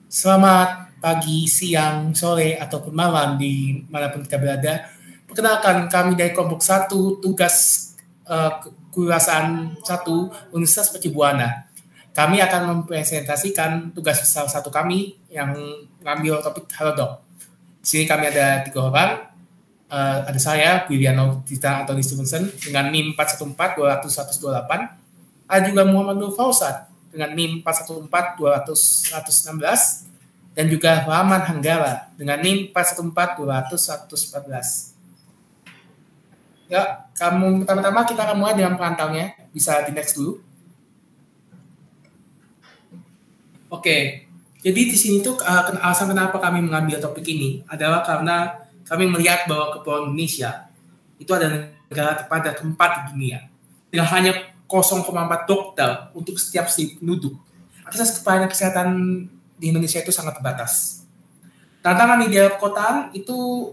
Selamat pagi, siang, sore, ataupun malam di manapun kita berada. Perkenalkan, kami dari kelompok 1 tugas kewirausahaan 1 Universitas Percibuana. Kami akan mempresentasikan tugas salah satu kami yang mengambil topik Halodoc. Di sini kami ada 3 orang. Ada saya, Wiliano Dita Antoni Stevenson, dengan NIM 414-200-128. Ada juga Muhammad Nur Fauzan dengan NIM 414-200-116, dan juga Rahman Hanggara dengan NIM 414-200-114. Ya, pertama-tama kita akan mulai dengan perantaunya. Bisa di next dulu. Oke, jadi di sini tuh alasan kenapa kami mengambil topik ini adalah karena kami melihat bahwa Kepulauan Indonesia itu adalah negara terpadat keempat di dunia, dengan hanya 0,4 dokter untuk setiap 1.000 penduduk. Akses pelayanan kesehatan di Indonesia itu sangat terbatas. Tantangan di daerah perkotaan itu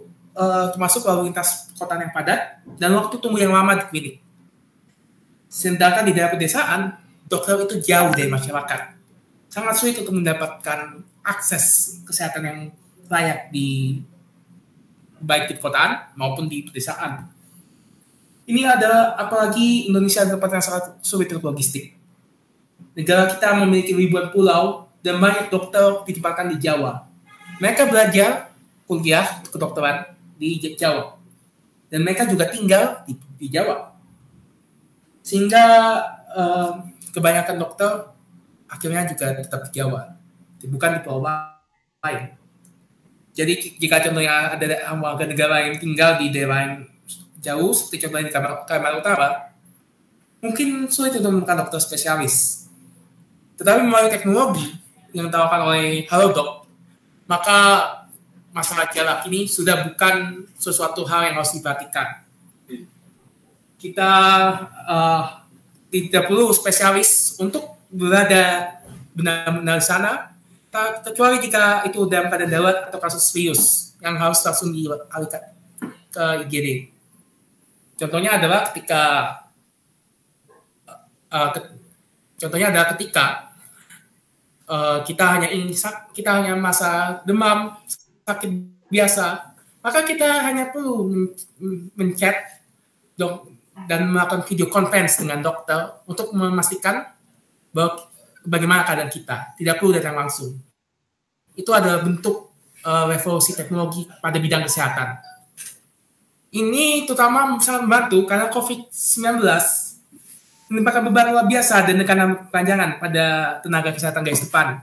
termasuk lalu lintas perkotaan yang padat dan waktu tunggu yang lama di klinik. Sedangkan di daerah pedesaan, dokter itu jauh dari masyarakat. Sangat sulit untuk mendapatkan akses kesehatan yang layak di baik di perkotaan maupun di pedesaan. Ini adalah apalagi Indonesia adalah tempat yang sangat sulit untuk logistik. Negara kita memiliki ribuan pulau dan banyak dokter ditempatkan di Jawa. Mereka belajar kuliah kedokteran di Jawa dan mereka juga tinggal di Jawa. Sehingga kebanyakan dokter akhirnya juga tetap di Jawa, bukan di pulau lain. Jadi jika contohnya ada warga negara yang tinggal di daerah yang jauh, seperti contohnya di Kalimantan Utara, mungkin sulit untuk menemukan dokter spesialis. Tetapi melalui teknologi yang ditawarkan oleh Halodoc, maka masalah jarak ini sudah bukan sesuatu hal yang harus diperhatikan. Kita tidak perlu spesialis untuk berada benar-benar di sana, kecuali jika itu dalam keadaan darurat atau kasus serius yang harus langsung dialihkan ke IGD. Contohnya adalah ketika kita hanya masa demam, sakit biasa, maka kita hanya perlu menchat dan melakukan video conference dengan dokter untuk memastikan bahwa bagaimana keadaan kita, tidak perlu datang langsung. Itu adalah bentuk revolusi teknologi pada bidang kesehatan. Ini terutama sangat membantu karena COVID-19 menimpakan beban luar biasa dan tekanan kepanjangan pada tenaga kesehatan garis depan.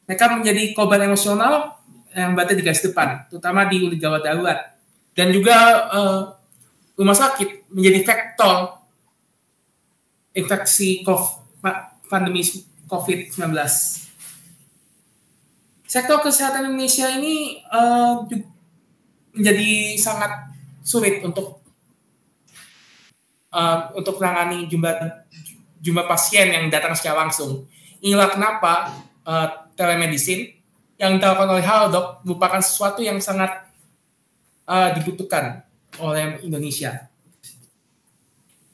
Mereka menjadi korban emosional yang berada di garis depan, terutama di unit gawat darurat. Dan juga rumah sakit menjadi faktor infeksi pandemi COVID-19. Sektor kesehatan Indonesia ini menjadi sangat sulit untuk menangani jumlah pasien yang datang secara langsung. Inilah kenapa telemedicine yang ditawarkan oleh Halodoc merupakan sesuatu yang sangat dibutuhkan oleh Indonesia.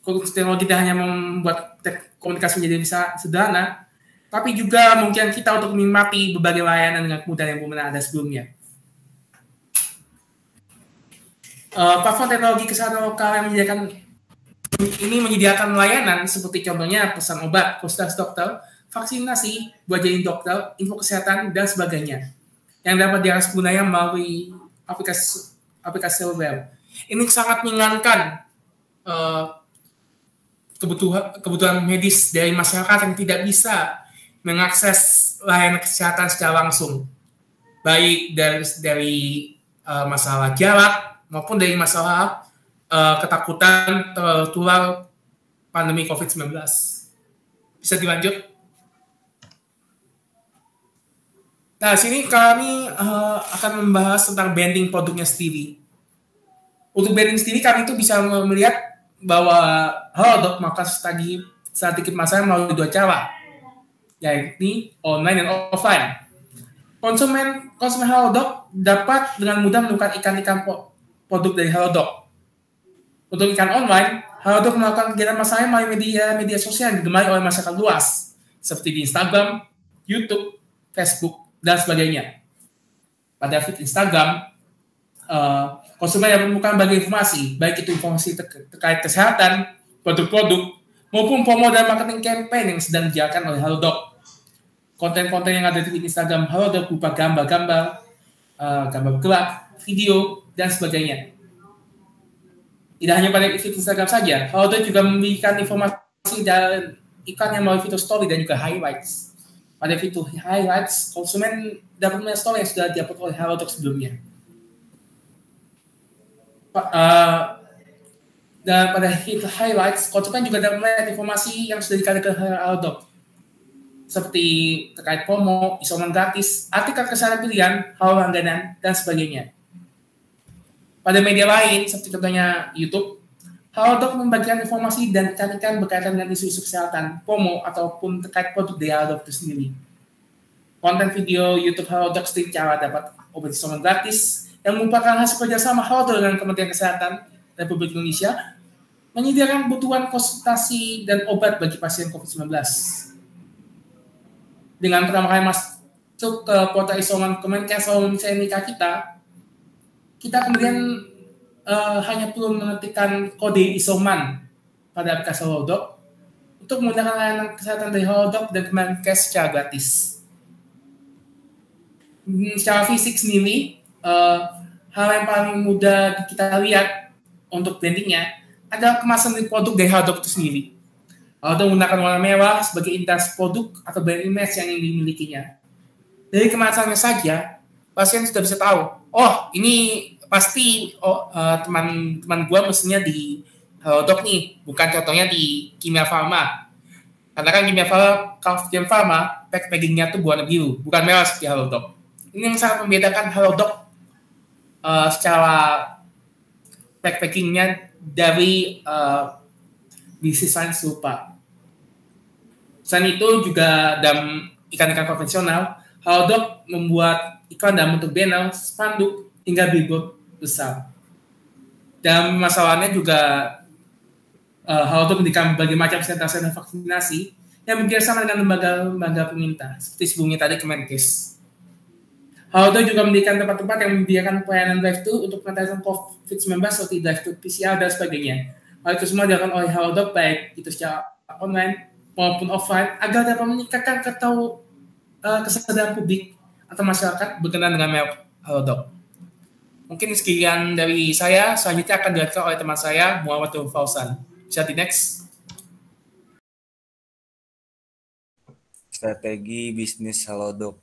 Teknologi tidak hanya membuat komunikasi menjadi bisa sederhana, tapi juga mungkin kita untuk menikmati berbagai layanan dengan kemudahan yang belum pernah ada sebelumnya. Platform teknologi kesehatan lokal yang menyediakan layanan seperti contohnya pesan obat, konsultasi dokter, vaksinasi, buat jadi dokter, info kesehatan, dan sebagainya yang dapat diakses penggunanya melalui aplikasi seluler. Ini sangat meringankan kebutuhan medis dari masyarakat yang tidak bisa mengakses layanan kesehatan secara langsung, baik dari masalah jarak maupun dari masalah ketakutan tertular pandemi COVID-19. Bisa dilanjut? Nah, sini kami akan membahas tentang branding produknya sendiri. Untuk branding sendiri, kami itu bisa melihat bahwa Halodoc maka sedikit masalah melalui 2 cara, yaitu online dan offline. Konsumen Halodoc dapat dengan mudah menemukan iklan-iklan produk dari Halodoc. Untuk iklan online, Halodoc melakukan kegiatan masanya melalui media sosial yang digemari oleh masyarakat luas, seperti di Instagram, YouTube, Facebook, dan sebagainya. Pada feed Instagram, konsumen yang menemukan berbagai informasi, baik itu informasi terkait kesehatan, produk-produk, maupun promo dan marketing campaign yang sedang dijalankan oleh Halodoc. Konten-konten yang ada di feed Instagram Halodoc berupa gambar-gambar, gambar gelap, video, dan sebagainya. Tidak hanya pada feed Instagram saja, Halodoc juga memberikan informasi dan iklan yang melalui fitur story dan juga highlights. Pada fitur highlights, konsumen dapat melihat story yang sudah diupload oleh Halodoc sebelumnya. Dan pada fitur highlights, konsumen juga dapat melihat informasi yang sudah dikatakan oleh Halodoc, seperti terkait promo, isoman gratis, artikel kesehatan pilihan, hal langganan, dan sebagainya. Pada media lain, seperti contohnya YouTube, Halodoc membagikan informasi dan iklan berkaitan dengan isu kesehatan, promo, ataupun terkait produk dari Halodoc itu sendiri. Konten video YouTube Halodoc seperti cara dapat obat isoman gratis, yang merupakan hasil kerjasama Halodoc dengan Kementerian Kesehatan Republik Indonesia, menyediakan kebutuhan konsultasi dan obat bagi pasien COVID-19. Dengan pertama kali masuk ke kuota isoman Kemenkes kita kemudian hanya perlu mengetikkan kode isoman pada aplikasi Halodoc untuk menggunakan layanan kesehatan dari Halodoc dan Kemenkes secara gratis. Secara fisik sendiri, hal yang paling mudah kita lihat untuk brandingnya adalah kemasan dari produk dari Halodoc itu sendiri. Halodoc menggunakan warna merah sebagai intas produk atau brand image yang dimilikinya. Dari kemasannya saja, pasien sudah bisa tahu, oh ini pasti teman-teman gue mestinya di Halodoc nih, bukan contohnya di Kimia Farma. Karena kan Kimia Farma packagingnya tuh warna biru, bukan merah seperti Halodoc. Ini yang sangat membedakan Halodoc secara packagingnya dari bisnis lain serupa. Selain itu juga dalam iklan-iklan konvensional, Halodoc membuat iklan dalam bentuk banner, spanduk, hingga billboard besar. Dan masalahnya juga Halodoc memberikan berbagai macam sentra-sentra vaksinasi yang bekerjasama dengan lembaga-lembaga pemerintah, seperti sebelumnya tadi Kemenkes. Halodoc juga mendirikan tempat-tempat yang menyediakan pelayanan drive-thru untuk pengetesan COVID-19 seperti drive-thru PCR dan sebagainya. Hal itu semua dilakukan oleh Halodoc, baik itu secara online maupun offline, agar dapat meningkatkan kesadaran publik atau masyarakat berkenaan dengan merek Halodoc. Mungkin sekian dari saya, selanjutnya akan dilanjutkan oleh teman saya, Muhammad Fauzan. Bisa di next. Strategi bisnis Halodoc.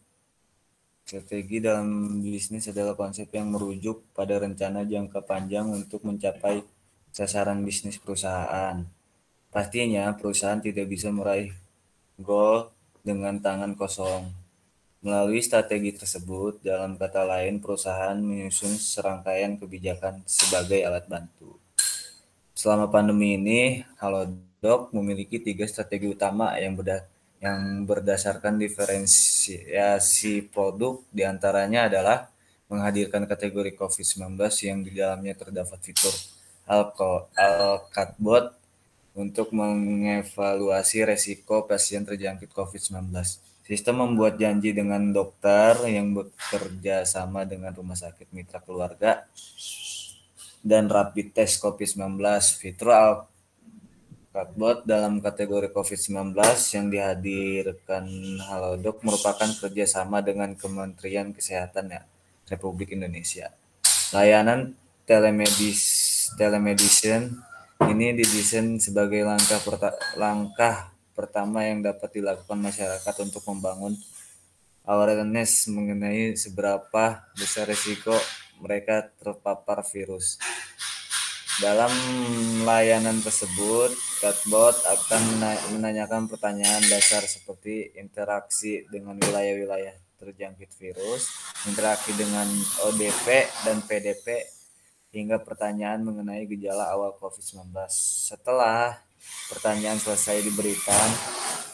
Strategi dalam bisnis adalah konsep yang merujuk pada rencana jangka panjang untuk mencapai sasaran bisnis perusahaan. Pastinya perusahaan tidak bisa meraih goal dengan tangan kosong. Melalui strategi tersebut, dalam kata lain, perusahaan menyusun serangkaian kebijakan sebagai alat bantu. Selama pandemi ini, Halodoc memiliki 3 strategi utama yang berdasarkan diferensiasi produk. Diantaranya adalah menghadirkan kategori COVID-19 yang di dalamnya terdapat fitur Al-Chatbot untuk mengevaluasi resiko pasien terjangkit COVID-19. Sistem membuat janji dengan dokter yang bekerja sama dengan rumah sakit mitra keluarga dan rapid test COVID-19. Fitur Chatbot dalam kategori COVID-19 yang dihadirkan Halodoc merupakan kerjasama dengan Kementerian Kesehatan Republik Indonesia. Layanan telemedicine ini didesain sebagai langkah pertama yang dapat dilakukan masyarakat untuk membangun awareness mengenai seberapa besar risiko mereka terpapar virus. Dalam layanan tersebut, chatbot akan menanyakan pertanyaan dasar seperti interaksi dengan wilayah-wilayah terjangkit virus, interaksi dengan ODP dan PDP, hingga pertanyaan mengenai gejala awal COVID-19. Setelah pertanyaan selesai diberikan,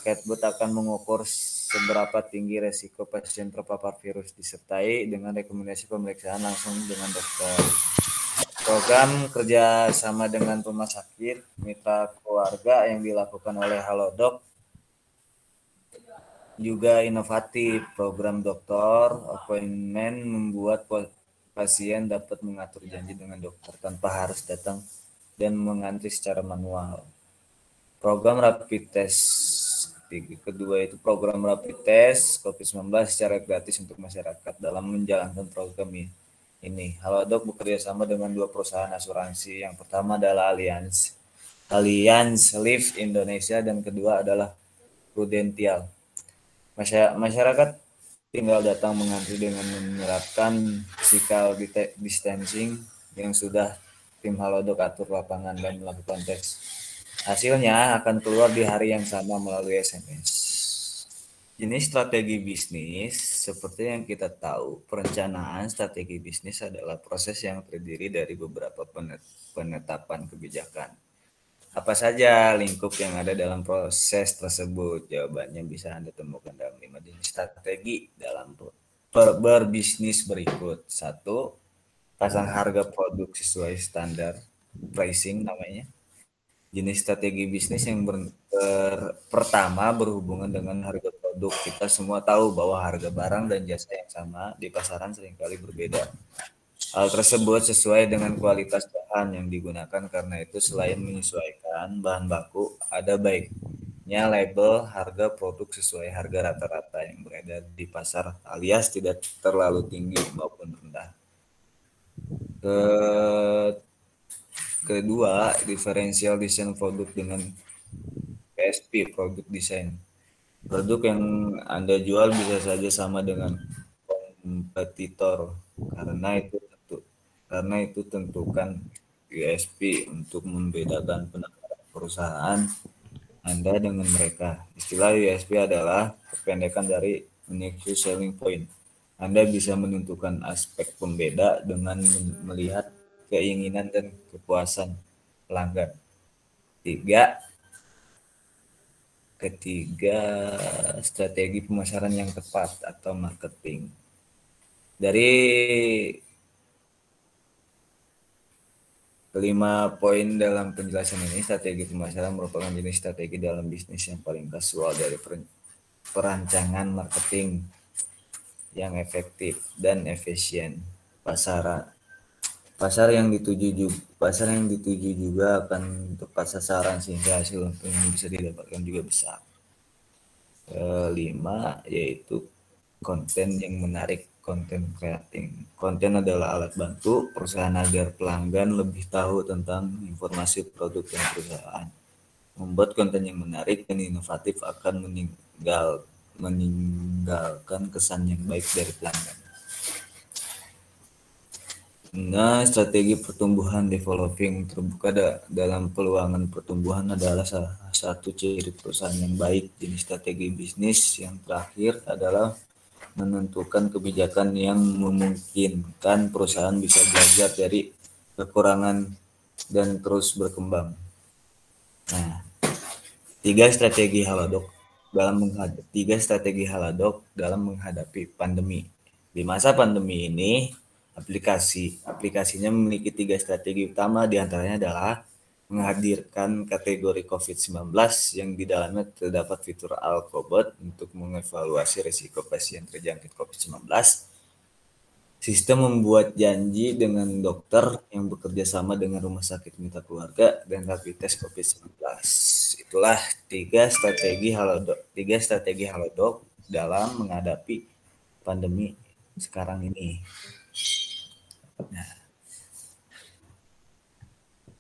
chatbot akan mengukur seberapa tinggi resiko pasien terpapar virus disertai dengan rekomendasi pemeriksaan langsung dengan dokter. Program kerja sama dengan rumah sakit mitra keluarga yang dilakukan oleh Halodoc juga inovatif. Program dokter appointment membuat pasien dapat mengatur janji dengan dokter tanpa harus datang dan mengantri secara manual. Program rapid test kedua itu program rapid test COVID-19 secara gratis untuk masyarakat. Dalam menjalankan program ini, Halodoc bekerja sama dengan dua perusahaan asuransi. Yang pertama adalah Allianz Life Indonesia dan kedua adalah Prudential. Masyarakat tinggal datang mengantri dengan menerapkan physical distancing yang sudah tim Halodoc atur lapangan dan melakukan tes. Hasilnya akan keluar di hari yang sama melalui SMS. Ini strategi bisnis, seperti yang kita tahu, perencanaan strategi bisnis adalah proses yang terdiri dari beberapa penetapan kebijakan. Apa saja lingkup yang ada dalam proses tersebut? Jawabannya bisa Anda temukan dalam 5 jenis strategi dalam berbisnis berikut. 1. Pasang harga produk sesuai standar pricing namanya. Jenis strategi bisnis yang pertama berhubungan dengan harga produk. Kita semua tahu bahwa harga barang dan jasa yang sama di pasaran seringkali berbeda. Hal tersebut sesuai dengan kualitas bahan yang digunakan, karena itu selain menyesuaikan bahan baku, ada baiknya label harga produk sesuai harga rata-rata yang beredar di pasar alias tidak terlalu tinggi maupun rendah. Kedua, differential design produk dengan PSP, produk desain. Produk yang Anda jual bisa saja sama dengan kompetitor karena itu tentukan USP untuk membedakan penekanan perusahaan Anda dengan mereka. Istilah USP adalah kependekan dari Unique Selling Point. Anda bisa menentukan aspek pembeda dengan melihat keinginan dan kepuasan pelanggan. Ketiga, strategi pemasaran yang tepat atau marketing. Dari 5 poin dalam penjelasan ini, strategi pemasaran merupakan jenis strategi dalam bisnis yang paling kasual dari perancangan marketing yang efektif dan efisien. Pasar yang dituju juga akan tepat sasaran sehingga hasil yang bisa didapatkan juga besar. 5 yaitu konten yang menarik, konten creating. Konten adalah alat bantu perusahaan agar pelanggan lebih tahu tentang informasi produk dan perusahaan. Membuat konten yang menarik dan inovatif akan meninggalkan kesan yang baik dari pelanggan. Nah, strategi pertumbuhan developing terbuka dalam peluangan pertumbuhan adalah salah satu ciri perusahaan yang baik. Jenis strategi bisnis yang terakhir adalah menentukan kebijakan yang memungkinkan perusahaan bisa belajar dari kekurangan dan terus berkembang. Nah, tiga strategi Halodoc dalam menghadapi pandemi. Di masa pandemi ini, aplikasinya memiliki 3 strategi utama, diantaranya adalah menghadirkan kategori COVID-19 yang di dalamnya terdapat fitur Alcobot untuk mengevaluasi risiko pasien terjangkit COVID-19, sistem membuat janji dengan dokter yang bekerja sama dengan rumah sakit mitra keluarga, dan rapid test COVID-19. Itulah 3 strategi Halodoc dalam menghadapi pandemi sekarang ini. Nah,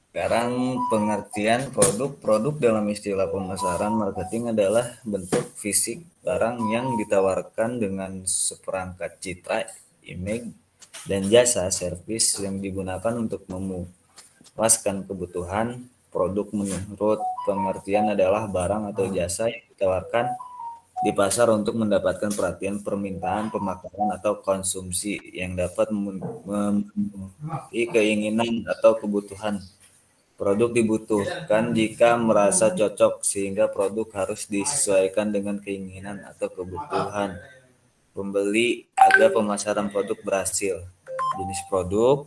sekarang pengertian produk dalam istilah pemasaran marketing adalah bentuk fisik barang yang ditawarkan dengan seperangkat citra, image, dan jasa servis yang digunakan untuk memuaskan kebutuhan. Produk menurut pengertian adalah barang atau jasa yang ditawarkan di pasar untuk mendapatkan perhatian, permintaan, pemakaran, atau konsumsi yang dapat memenuhi keinginan atau kebutuhan. Produk dibutuhkan jika merasa cocok, sehingga produk harus disesuaikan dengan keinginan atau kebutuhan pembeli agar pemasaran produk berhasil. Jenis produk: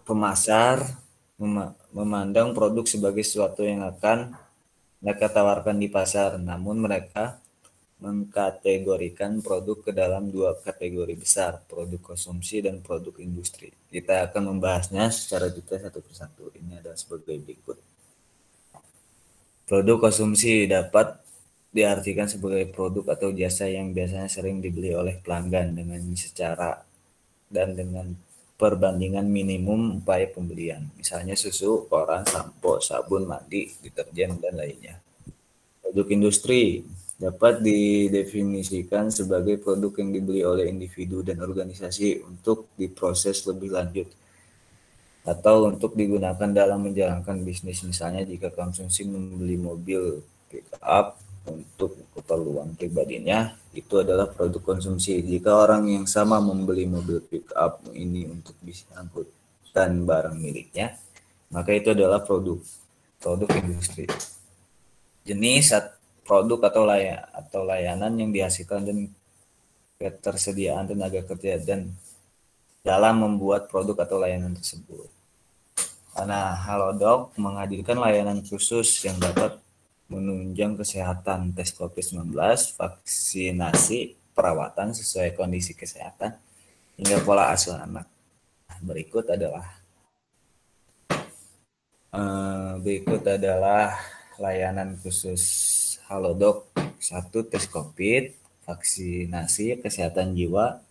pemasar memandang produk sebagai sesuatu yang akan mereka tawarkan di pasar, namun mereka mengkategorikan produk ke dalam dua kategori besar, produk konsumsi dan produk industri. Kita akan membahasnya secara detail satu persatu. Ini adalah sebagai berikut. Produk konsumsi dapat diartikan sebagai produk atau jasa yang biasanya sering dibeli oleh pelanggan dengan secara dan dengan perbandingan minimum upaya pembelian. Misalnya susu, koran, sampo, sabun mandi, deterjen, dan lainnya. Produk industri dapat didefinisikan sebagai produk yang dibeli oleh individu dan organisasi untuk diproses lebih lanjut atau untuk digunakan dalam menjalankan bisnis. Misalnya jika konsumsi membeli mobil pick up untuk keperluan pribadinya, itu adalah produk konsumsi. Jika orang yang sama membeli mobil pick up ini untuk bisa angkutan barang miliknya, maka itu adalah produk industri. Jenis produk atau layanan yang dihasilkan dan ketersediaan tenaga kerja dan dalam membuat produk atau layanan tersebut. Nah, Halodoc menghadirkan layanan khusus yang dapat menunjang kesehatan, tes COVID-19, vaksinasi, perawatan sesuai kondisi kesehatan, hingga pola asuh anak. Berikut adalah layanan khusus Halodoc. 1. Tes COVID, vaksinasi, kesehatan jiwa,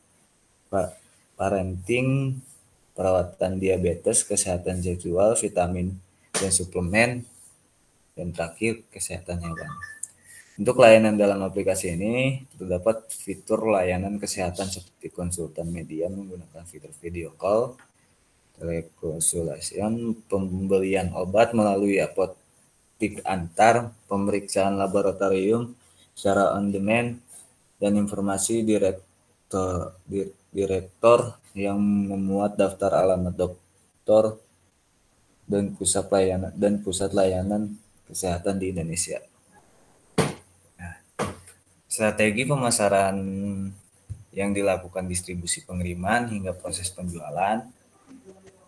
parenting, perawatan diabetes, kesehatan seksual, vitamin dan suplemen, dan terakhir kesehatan hewan. Untuk layanan dalam aplikasi ini terdapat fitur layanan kesehatan seperti konsultan media menggunakan fitur video call, telekonsultasi, pembelian obat melalui apotik antar, pemeriksaan laboratorium secara on demand, dan informasi direktor yang memuat daftar alamat dokter dan pusat layanan kesehatan di Indonesia. Nah, strategi pemasaran yang dilakukan distribusi pengiriman hingga proses penjualan.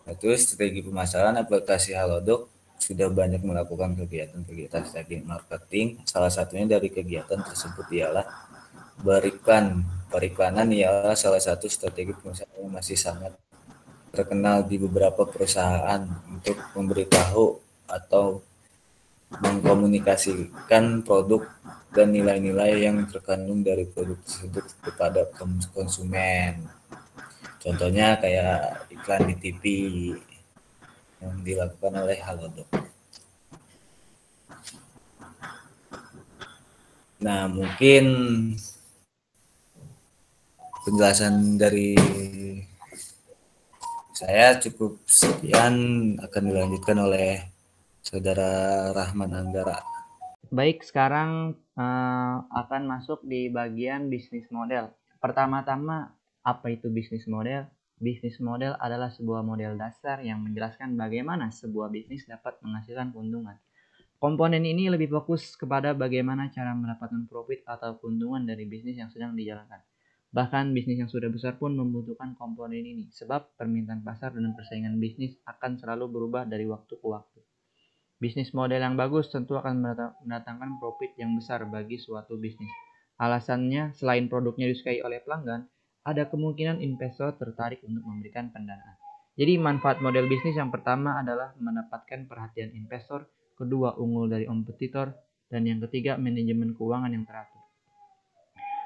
Itu strategi pemasaran aplikasi Halodoc sudah banyak melakukan kegiatan-kegiatan strategi marketing. Salah satunya dari kegiatan tersebut ialah periklanan ialah salah satu strategi pemasaran yang masih sangat terkenal di beberapa perusahaan untuk memberitahu atau mengkomunikasikan produk dan nilai-nilai yang terkandung dari produk tersebut kepada konsumen. Contohnya kayak iklan di TV yang dilakukan oleh Halodoc. Nah, mungkin penjelasan dari saya cukup sekian, akan dilanjutkan oleh Saudara Rahman Anggara. Baik, sekarang akan masuk di bagian bisnis model. Pertama-tama, apa itu bisnis model? Bisnis model adalah sebuah model dasar yang menjelaskan bagaimana sebuah bisnis dapat menghasilkan keuntungan. Komponen ini lebih fokus kepada bagaimana cara mendapatkan profit atau keuntungan dari bisnis yang sedang dijalankan. Bahkan bisnis yang sudah besar pun membutuhkan komponen ini, sebab permintaan pasar dan persaingan bisnis akan selalu berubah dari waktu ke waktu. Bisnis model yang bagus tentu akan mendatangkan profit yang besar bagi suatu bisnis. Alasannya, selain produknya disukai oleh pelanggan, ada kemungkinan investor tertarik untuk memberikan pendanaan. Jadi manfaat model bisnis yang pertama adalah mendapatkan perhatian investor, kedua unggul dari kompetitor, dan yang ketiga manajemen keuangan yang teratur.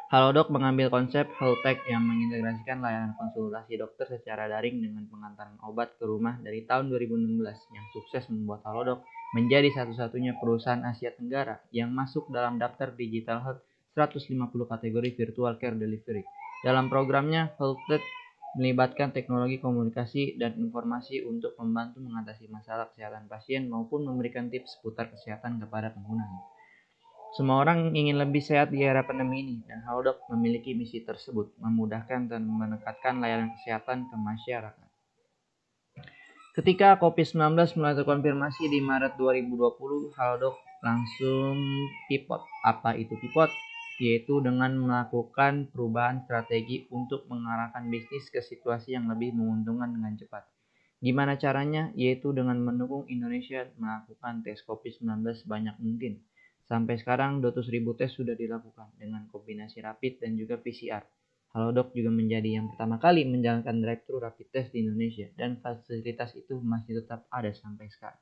Halodoc mengambil konsep health tech yang mengintegrasikan layanan konsultasi dokter secara daring dengan pengantaran obat ke rumah dari tahun 2016 yang sukses membuat Halodoc menjadi satu-satunya perusahaan Asia Tenggara yang masuk dalam daftar Digital Health 150 kategori virtual care delivery. Dalam programnya, Health Tech melibatkan teknologi komunikasi dan informasi untuk membantu mengatasi masalah kesehatan pasien maupun memberikan tips seputar kesehatan kepada penggunanya. Semua orang ingin lebih sehat di era pandemi ini, dan Halodoc memiliki misi tersebut, memudahkan dan meningkatkan layanan kesehatan ke masyarakat. Ketika COVID-19 mulai terkonfirmasi di Maret 2020, Halodoc langsung pivot. Apa itu pivot? Yaitu dengan melakukan perubahan strategi untuk mengarahkan bisnis ke situasi yang lebih menguntungkan dengan cepat. Gimana caranya? Yaitu dengan mendukung Indonesia melakukan tes COVID-19 sebanyak mungkin. Sampai sekarang 200.000 tes sudah dilakukan dengan kombinasi rapid dan juga PCR. Halodoc juga menjadi yang pertama kali menjalankan drive-thru rapid test di Indonesia dan fasilitas itu masih tetap ada sampai sekarang.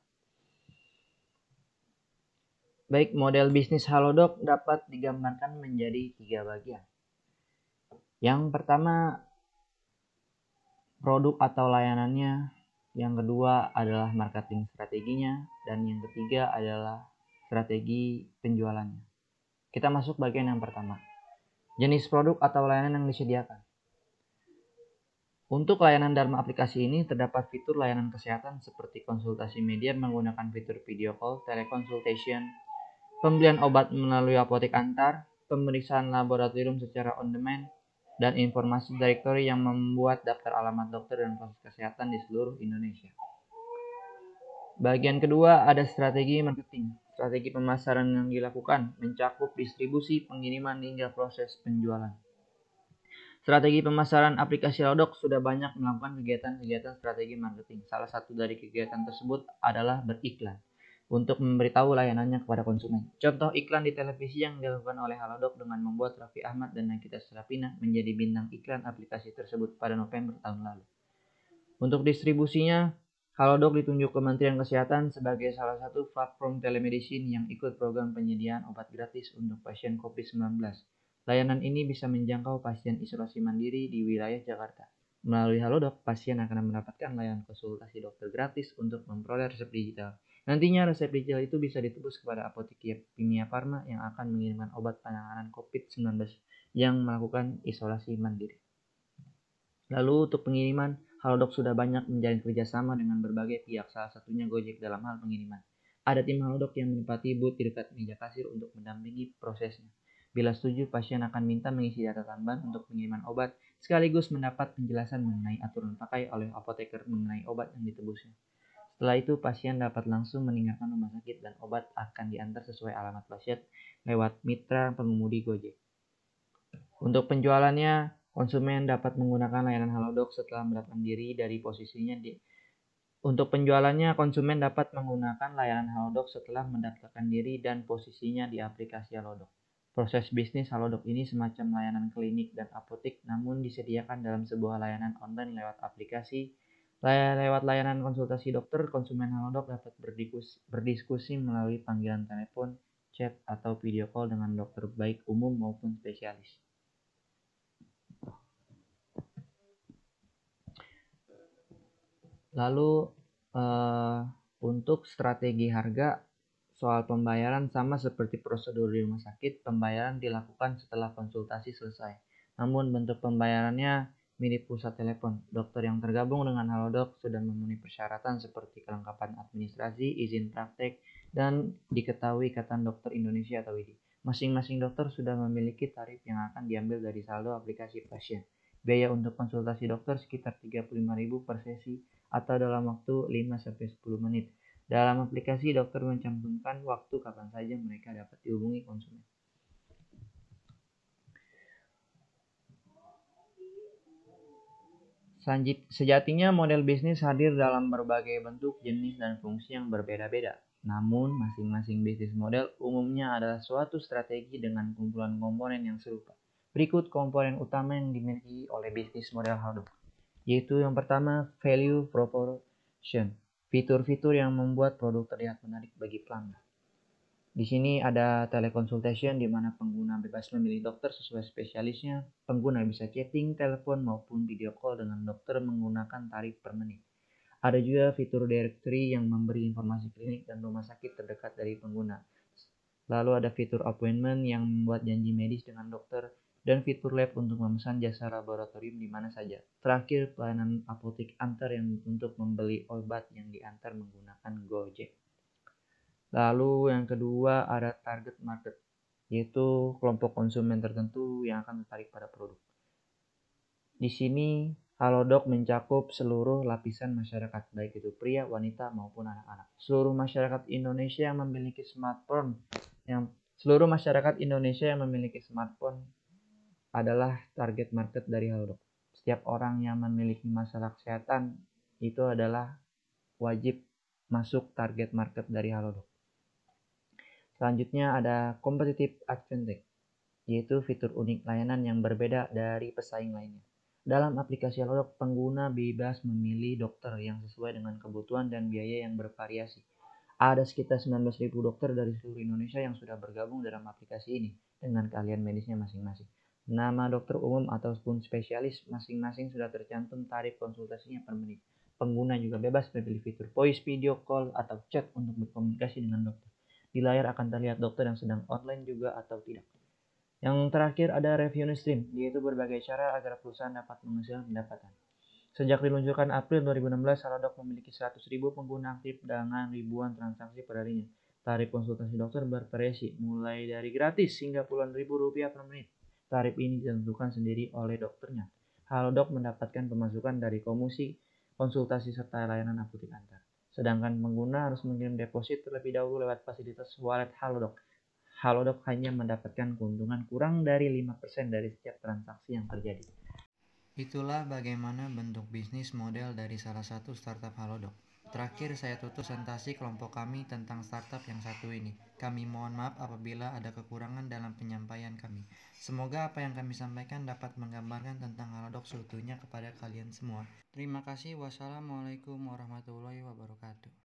Baik, model bisnis Halodoc dapat digambarkan menjadi 3 bagian. Yang pertama, produk atau layanannya. Yang kedua adalah marketing strateginya. Dan yang ketiga adalah strategi penjualannya. Kita masuk bagian yang pertama. Jenis produk atau layanan yang disediakan. Untuk layanan dalam aplikasi ini terdapat fitur layanan kesehatan seperti konsultasi media menggunakan fitur video call, teleconsultation, pembelian obat melalui apotek antar, pemeriksaan laboratorium secara on demand, dan informasi directory yang membuat daftar alamat dokter dan fasilitas kesehatan di seluruh Indonesia. Bagian kedua ada strategi marketing. Strategi pemasaran yang dilakukan mencakup distribusi, pengiriman, hingga proses penjualan. Strategi pemasaran aplikasi Halodoc sudah banyak melakukan kegiatan-kegiatan strategi marketing. Salah satu dari kegiatan tersebut adalah beriklan untuk memberitahu layanannya kepada konsumen. Contoh iklan di televisi yang dilakukan oleh Halodoc dengan membuat Raffi Ahmad dan Nagita Slavina menjadi bintang iklan aplikasi tersebut pada November tahun lalu. Untuk distribusinya, Halodoc ditunjuk Kementerian Kesehatan sebagai salah satu platform telemedicine yang ikut program penyediaan obat gratis untuk pasien COVID-19. Layanan ini bisa menjangkau pasien isolasi mandiri di wilayah Jakarta. Melalui Halodoc, pasien akan mendapatkan layanan konsultasi dokter gratis untuk memperoleh resep digital. Nantinya resep digital itu bisa ditebus kepada apotek Kimia Farma yang akan mengirimkan obat penanganan COVID-19 yang melakukan isolasi mandiri. Lalu untuk pengiriman, Halodoc sudah banyak menjalin kerjasama dengan berbagai pihak, salah satunya Gojek dalam hal pengiriman. Ada tim Halodoc yang menempati booth di dekat meja kasir untuk mendampingi prosesnya. Bila setuju, pasien akan minta mengisi data tambahan untuk pengiriman obat, sekaligus mendapat penjelasan mengenai aturan pakai oleh apoteker mengenai obat yang ditebusnya. Setelah itu, pasien dapat langsung meninggalkan rumah sakit dan obat akan diantar sesuai alamat pasien lewat mitra pengemudi Gojek. Untuk penjualannya, konsumen dapat menggunakan layanan Halodoc setelah mendapatkan diri dari posisinya di Untuk penjualannya, konsumen dapat menggunakan layanan Halodoc setelah mendaftarkan diri dan posisinya di aplikasi Halodoc. Proses bisnis Halodoc ini semacam layanan klinik dan apotek, namun disediakan dalam sebuah layanan online lewat aplikasi. Lewat layanan konsultasi dokter, konsumen Halodoc dapat berdiskusi melalui panggilan telepon, chat, atau video call dengan dokter baik umum maupun spesialis. Lalu untuk strategi harga, soal pembayaran sama seperti prosedur di rumah sakit, pembayaran dilakukan setelah konsultasi selesai. Namun bentuk pembayarannya mirip pusat telepon. Dokter yang tergabung dengan Halodoc sudah memenuhi persyaratan seperti kelengkapan administrasi, izin praktek, dan diketahui Ikatan Dokter Indonesia atau IDI. Masing-masing dokter sudah memiliki tarif yang akan diambil dari saldo aplikasi pasien. Biaya untuk konsultasi dokter sekitar 35.000 per sesi atau dalam waktu 5-10 menit. Dalam aplikasi, dokter mencantumkan waktu kapan saja mereka dapat dihubungi konsumen. Sejatinya model bisnis hadir dalam berbagai bentuk, jenis, dan fungsi yang berbeda-beda. Namun, masing-masing bisnis model umumnya adalah suatu strategi dengan kumpulan komponen yang serupa. Berikut komponen utama yang dimiliki oleh bisnis model Halodoc, yaitu yang pertama, value proposition, fitur-fitur yang membuat produk terlihat menarik bagi pelanggan. Di sini ada teleconsultation di mana pengguna bebas memilih dokter sesuai spesialisnya. Pengguna bisa chatting, telepon, maupun video call dengan dokter menggunakan tarif per menit. Ada juga fitur directory yang memberi informasi klinik dan rumah sakit terdekat dari pengguna. Lalu ada fitur appointment yang membuat janji medis dengan dokter, dan fitur lab untuk memesan jasa laboratorium di mana saja. Terakhir, pelayanan apotek antar yang untuk membeli obat yang diantar menggunakan Gojek. Lalu yang kedua ada target market, yaitu kelompok konsumen tertentu yang akan tertarik pada produk. Di sini Halodoc mencakup seluruh lapisan masyarakat, baik itu pria, wanita, maupun anak-anak. Seluruh masyarakat Indonesia yang memiliki smartphone adalah target market dari Halodoc. Setiap orang yang memiliki masalah kesehatan itu adalah wajib masuk target market dari Halodoc. Selanjutnya ada competitive advantage, yaitu fitur unik layanan yang berbeda dari pesaing lainnya. Dalam aplikasi Halodoc, pengguna bebas memilih dokter yang sesuai dengan kebutuhan dan biaya yang bervariasi. Ada sekitar 19.000 dokter dari seluruh Indonesia yang sudah bergabung dalam aplikasi ini dengan keahlian medisnya masing-masing. Nama dokter umum ataupun spesialis masing-masing sudah tercantum tarif konsultasinya per menit. Pengguna juga bebas memilih fitur voice, video call, atau chat untuk berkomunikasi dengan dokter. Di layar akan terlihat dokter yang sedang online juga atau tidak. Yang terakhir ada revenue stream, yaitu berbagai cara agar perusahaan dapat menghasilkan pendapatan. Sejak diluncurkan April 2016, Halodoc memiliki 100.000 pengguna aktif dengan ribuan transaksi per harinya. Tarif konsultasi dokter bervariasi, mulai dari gratis hingga puluhan ribu rupiah per menit. Tarif ini ditentukan sendiri oleh dokternya. Halodoc mendapatkan pemasukan dari komisi, konsultasi, serta layanan apotek antar. Sedangkan pengguna harus mengirim deposit terlebih dahulu lewat fasilitas wallet Halodoc. Halodoc hanya mendapatkan keuntungan kurang dari 5% dari setiap transaksi yang terjadi. Itulah bagaimana bentuk bisnis model dari salah satu startup Halodoc. Terakhir, saya tutup presentasi kelompok kami tentang startup yang satu ini. Kami mohon maaf apabila ada kekurangan dalam penyampaian kami. Semoga apa yang kami sampaikan dapat menggambarkan tentang Halodoc seutuhnya kepada kalian semua. Terima kasih. Wassalamualaikum warahmatullahi wabarakatuh.